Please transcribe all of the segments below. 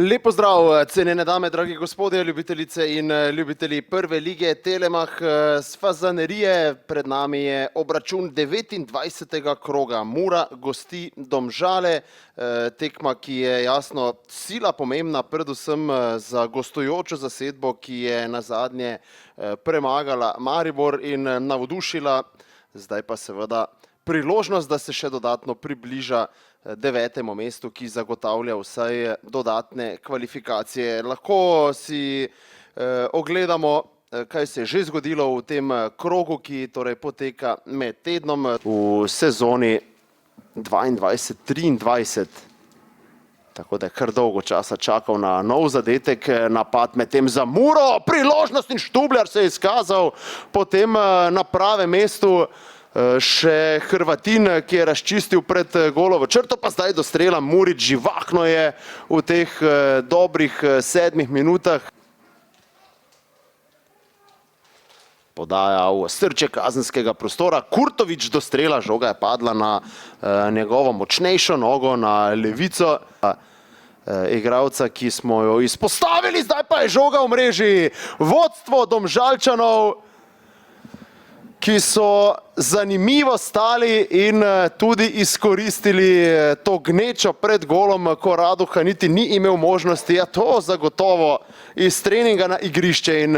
Lep pozdrav, cenjene dame, dragi gospodje, ljubitelice in ljubitelji prve lige Telemach s Fazanerije. Pred nami je obračun 29. kroga. Mura gosti Domžale, tekma, ki je jasno sila pomembna, predvsem za gostujočo zasedbo, ki je nazadnje premagala Maribor in navdušila. Zdaj pa seveda priložnost, da se še dodatno približa 9. mestu, ki zagotavlja vsaj dodatne kvalifikacije. Lahko si ogledamo, kaj se je že zgodilo v tem krogu, ki torej poteka med tednom v sezoni 22-23. Tako da je kar dolgo časa čakal na nov zadetek, napad med tem za Muro, priložnost in Štubljar se je izkazal potem na pravem mestu. Še Hrvatin, ki je razčistil pred golovo črto, pa zdaj do strela Murić. Živahno je v teh dobrih 7 minutah. Podaja v srček kazenskega prostora. Kurtović do strela, žoga je padla na njegovo močnejšo nogo, na levico igralca, ki smo jo izpostavili. Zdaj pa je žoga v mreži. Vodstvo Domžalčanov, ki so zanimivo stali in tudi izkoristili to gnečo pred golom, ko Raduha niti ni imel možnosti. Ja, to zagotovo iz treninga na igrišče in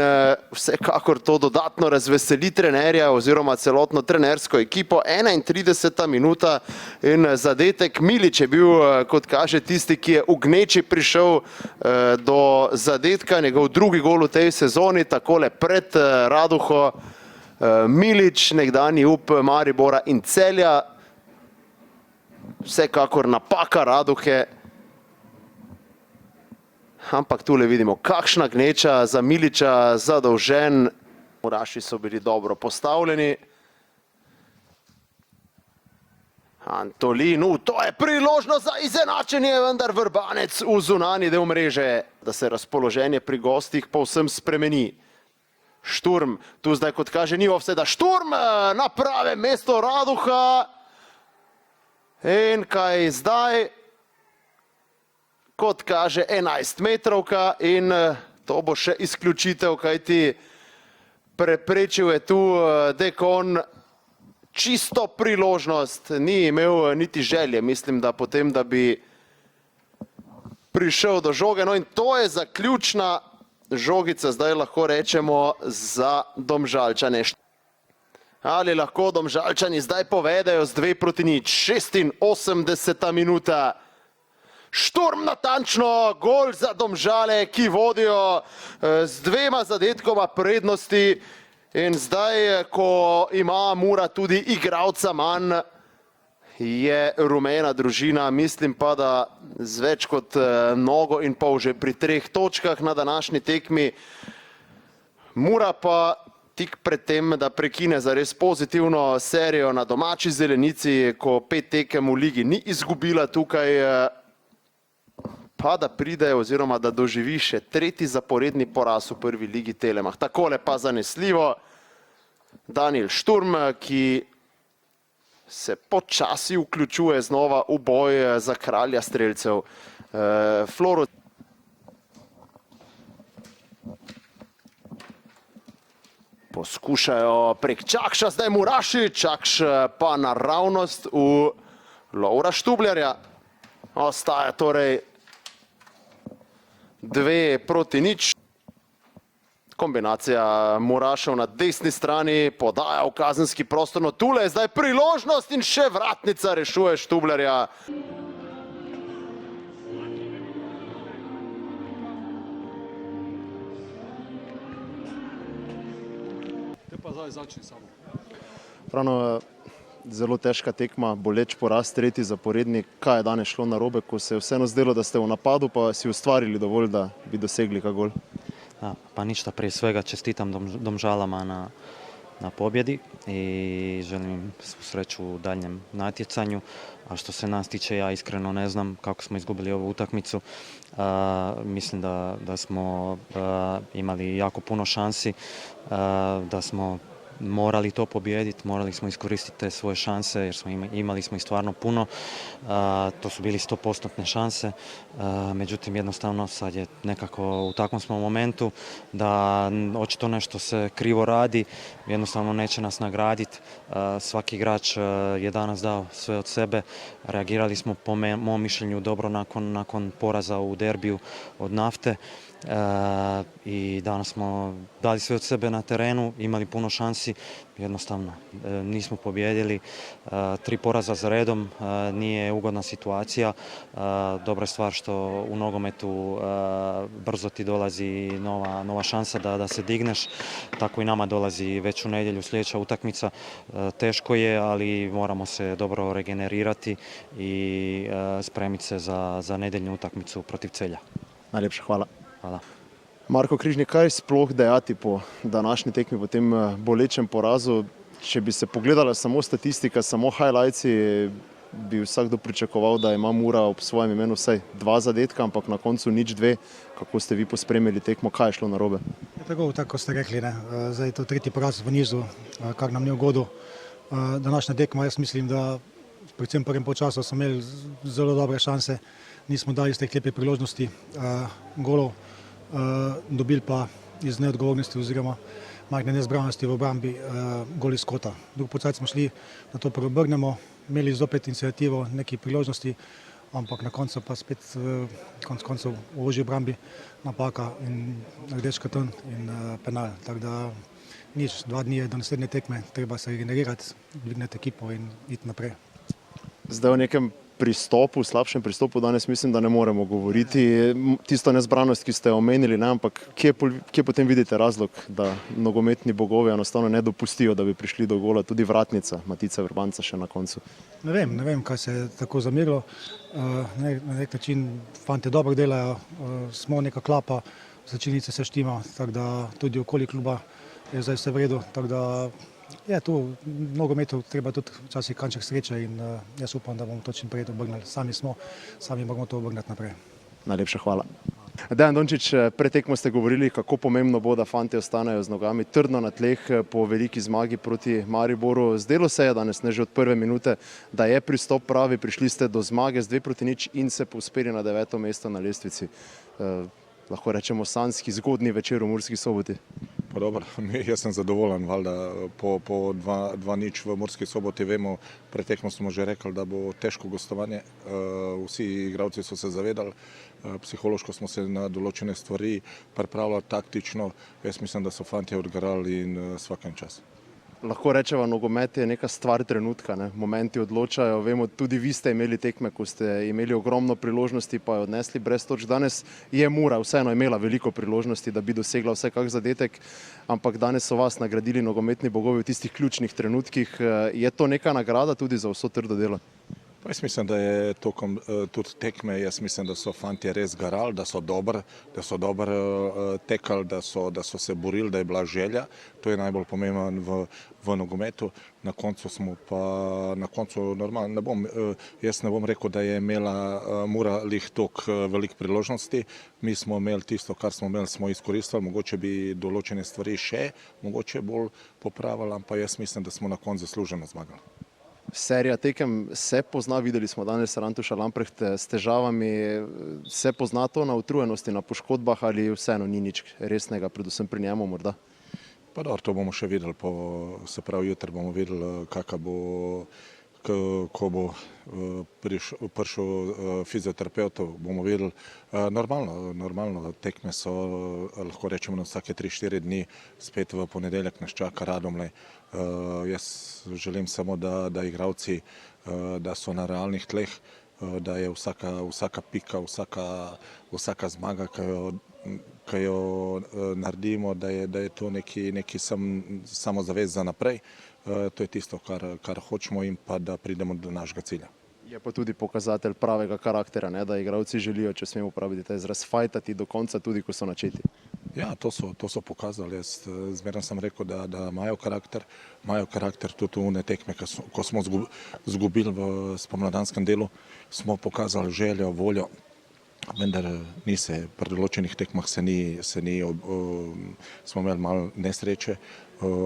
vsekakor to dodatno razveseli trenerja oziroma celotno trenersko ekipo. 31. minuta in zadetek. Milić je bil, kot kaže, tisti, ki je v gneči prišel do zadetka. Njegov drugi gol v tej sezoni, takole pred Raduho. Milić, nekdanji up Maribora in Celja, vsekakor napaka Raduhe, ampak tule vidimo, kakšna gneča za Milića, zadolžen. Muraši so bili dobro postavljeni. Antolin, to je priložnost za izenačenje, vendar Vrbanec v zunanji del mreže, da se razpoloženje pri gostih povsem spremeni. Šturm, tu zdaj, kot kaže, ni ofsajda. Šturm na pravem mestu Raduha. In kaj zdaj? Kot kaže, 11 metrovka in to bo še izključitev, kajti preprečil je tu Dekon čisto priložnost. Ni imel niti želje, mislim, da potem, da bi prišel do žoge. No in to je zaključna žogica, zdaj lahko rečemo, za Domžalčane. Ali lahko Domžalčani zdaj povedajo z 2-0, 86. minuta. Šturm natančno, gol za Domžale, ki vodijo z 2 zadetkoma prednosti. In zdaj, ko ima Mura tudi igralca manj, je rumena družina, mislim pa, da z več kot nogo in pol že pri 3 točkah na današnji tekmi. Mura pa tik pred tem, da prekine zares pozitivno serijo na domači zelenici, ko 5 tekem v ligi ni izgubila tukaj, pa da pride oziroma da doživi še 3. zaporedni poraz v prvi ligi Telemach. Takole pa zanesljivo Daniel Šturm, ki se počasi vključuje znova v boj za kralja strelcev. Floro poskušajo prek Čakša, zdaj Muraši, Čakš pa naravnost v Lovra Štubljarja. Ostaja torej 2-0. Kombinacija Murašev na desni strani, podaja v kazenski prostor, no tule je zdaj priložnost in še vratnica rešuje Štubljarja. Te pa zdaj začni samo. Pravno zelo težka tekma, boleč poraz, 3. zaporedni. Kaj je danes šlo narobe, ko se je vseeno zdelo, da ste v napadu, pa si ustvarili dovolj, da bi dosegli kak gol? Pa ništa, prije svega čestitam Domžalama na pobjedi i želim svu sreću u daljnjem natjecanju. A što se nas tiče, ja iskreno ne znam kako smo izgubili ovu utakmicu. Mislim da smo imali jako puno šansi, da smo morali to pobijediti, morali smo iskoristiti te svoje šanse jer smo imali smo ih stvarno puno. To su bili 100% šanse, međutim jednostavno sad je nekako u takvom smo momentu da očito nešto se krivo radi, jednostavno neće nas nagraditi. Svaki igrač je danas dao sve od sebe, reagirali smo po mom mišljenju dobro nakon poraza u derbiju od Nafte. I danas smo dali sve od sebe na terenu, imali puno šansi, jednostavno nismo pobijedili. 3 poraza za redom nije ugodna situacija. Dobra je stvar što u nogometu brzo ti dolazi nova šansa da se digneš, tako i nama dolazi već u nedjelju sljedeća utakmica. Teško je, ali moramo se dobro regenerirati i spremiti se za nedjeljnu utakmicu protiv Celja. Najlepša hvala. Hvala. Marko Križnik, kaj sploh dejati po današnji tekmi, po tem bolečem porazu? Če bi se pogledala samo statistika, samo highlights, bi vsakdo pričakoval, da ima Mura ob svojem imenu vsaj 2 zadetka, ampak na koncu 0-2. Kako ste vi pospremili tekmo, kaj je šlo narobe? Tako ste rekli, ne. Zdaj je to 3. poraz v nizu, kar nam ni ugodil. Današnja tekma, jaz mislim, da predvsem v prvem polčasu smo imeli zelo dobre šanse, nismo dali iz teh lepih priložnosti golov, dobili pa iz neodgovornosti oziroma majhne nezbranosti v obrambi gol iz kota. Drugi polčas smo šli, na to preobrnemo, imeli zopet inicijativo, neki priložnosti, ampak na koncu pa spet konec v ožji obrambi napaka in rdeč karton in penal. Tako da nič, 2 dni je do naslednje tekme, treba se regenerirati, dvigniti ekipo in iti naprej. Zdaj o nekem pristopu, slabšem pristopu danes mislim, da ne moremo govoriti. Tisto nezbranost, ki ste omenili, ne, ampak kje potem vidite razlog, da nogometni bogovi enostavno ne dopustijo, da bi prišli do gola, tudi vratnica Matica Vrbanca še na koncu? Ne vem, kaj se je tako zamerilo. Na nek način fante dobro delajo, smo neka klapa, začinice se štima, tako da tudi okoli kluba je zdaj vse v redu, tako da je tu v nogometu treba tudi včasih kanček sreče in jaz upam, da bomo to čim prej obrnili. Sami moramo to obrniti naprej. Najlepša hvala. Dejan Dončić, pred tekmo ste govorili, kako pomembno bo, da fantje ostanejo z nogami trdno na tleh po veliki zmagi proti Mariboru. Zdelo se je danes, ne že od prve minute, da je pristop pravi, prišli ste do zmage z 2-0 in se povzpeli na 9. mesto na lestvici. Lahko rečemo sanjski zgodnji večer v Murski Soboti. Pa dobro, jaz sem zadovoljen, valjda po 2-0 v Murski Soboti vemo, pred tekmo smo že rekli, da bo težko gostovanje. Vsi igralci so se zavedali, psihološko smo se na določene stvari pripravljali taktično. Jaz mislim, da so fantje odgarali in svakem čas. Lahko rečeva, nogomet je neka stvar trenutka, ne? Momenti odločajo. Vemo, tudi vi ste imeli tekme, ko ste imeli ogromno priložnosti, pa jo odnesli brez točk. Danes je Mura vseeno imela veliko priložnosti, da bi dosegla vsaj kak zadetek, ampak danes so vas nagradili nogometni bogovi v tistih ključnih trenutkih. Je to neka nagrada tudi za vso trdo delo? Pa jaz mislim, da je tokom tudi tekme, jaz mislim, da so fantje res garali, da so dobro tekali, da so se borili, da je bila želja. To je najbolj pomembno v nogometu. Na koncu smo pa, normalno, jaz ne bom rekel, da je imela Mura lih toliko velik priložnosti. Mi smo imeli tisto, kar smo imeli, smo izkoristili, mogoče bi določene stvari še mogoče bolj popravili, ampak jaz mislim, da smo na koncu zasluženo zmagali. Serija tekem se pozna, videli smo danes Rantuša Lamprecht s težavami. Se pozna to na utrujenosti, na poškodbah ali vseeno ni nič resnega, predvsem pri njemu morda? Pa dobro, to bomo še videli, se pravi jutri bomo videli, kakva bo, ko bo prišel fizioterapeutov, bomo videli. Normalno, tekme so, lahko rečemo, na vsake 3-4 dni, spet v ponedeljek nas čaka Radomlje. Jaz želim samo, da igravci, da so na realnih tleh, da je vsaka pika, vsaka zmaga, ki jo naredimo, da je to neki samozavest za naprej. To je tisto, kar hočemo in pa da pridemo do našega cilja. Je pa tudi pokazatelj pravega karaktera, ne? Da igravci želijo, če smemo uporabiti ta izraz, fajtati do konca, tudi ko so načeti. Ja, to so pokazali. Jaz zmeraj sem rekel, da imajo karakter tudi v tekme, ko smo izgubili v spomladanskem delu, smo pokazali željo, voljo, vendar ni se, pri določenih tekmah smo imeli malo nesreče.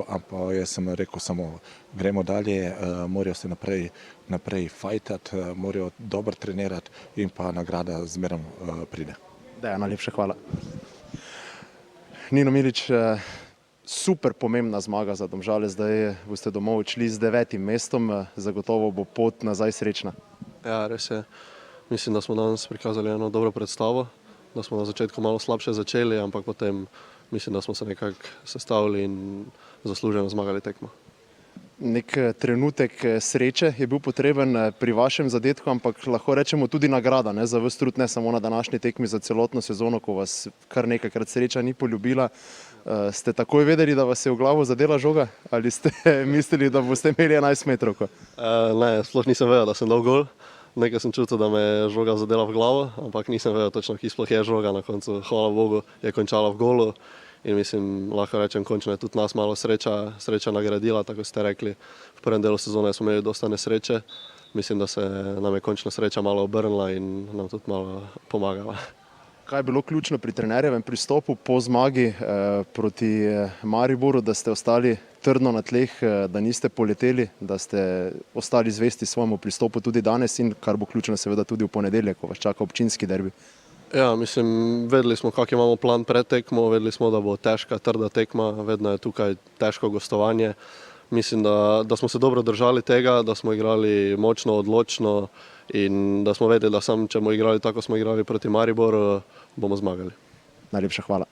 ampak jaz sem rekel samo, gremo dalje, morajo se naprej fajtati, morajo dobro trenirati in pa nagrada zmeraj pride. Dejan, najlepša hvala. Nino Milič, super pomembna zmaga za Domžale, zdaj boste domov odšli z 9. mestom, zagotovo bo pot nazaj srečna. Ja, res je. Mislim, da smo danes prikazali eno dobro predstavo, da smo na začetku malo slabše začeli, ampak potem mislim, da smo se nekako sestavili in zasluženo zmagali tekmo. Nek trenutek sreče je bil potreben pri vašem zadetku, ampak lahko rečemo tudi nagrada, ne, za vas trud, ne samo na današnji tekmi, za celotno sezono, ko vas kar nekajkrat sreča ni poljubila. Ste takoj vedeli, da vas je v glavo zadela žoga, ali ste mislili, da boste imeli 11 metrovko? Ne, sploh nisem vedel, da sem dal gol. Nekaj sem čutil, da me je žoga zadela v glavo, ampak nisem vedel točno, kje sploh je žoga. Na koncu, hvala Bogu, je končala v golu in mislim, lahko rečem, končno je tudi nas malo sreča nagradila, tako ste rekli. V prvem delu sezone smo imeli dosta nesreče, mislim, da se nam je končno sreča malo obrnila in nam tudi malo pomagala. Kaj je bilo ključno pri trenerjevem pristopu po zmagi proti Mariboru, da ste ostali trdno na tleh, da niste poleteli, da ste ostali zvesti svojemu pristopu tudi danes in kar bo ključno seveda tudi v ponedeljek, ko vas čaka občinski derbi? Ja, mislim, vedeli smo, kak imamo plan pred tekmo, vedeli smo, da bo težka, trda tekma, vedno je tukaj težko gostovanje. Mislim, da smo se dobro držali tega, da smo igrali močno, odločno in da smo vedeli, da sam, če bomo igrali tako, smo igrali proti Mariboru, bomo zmagali. Najlepša hvala.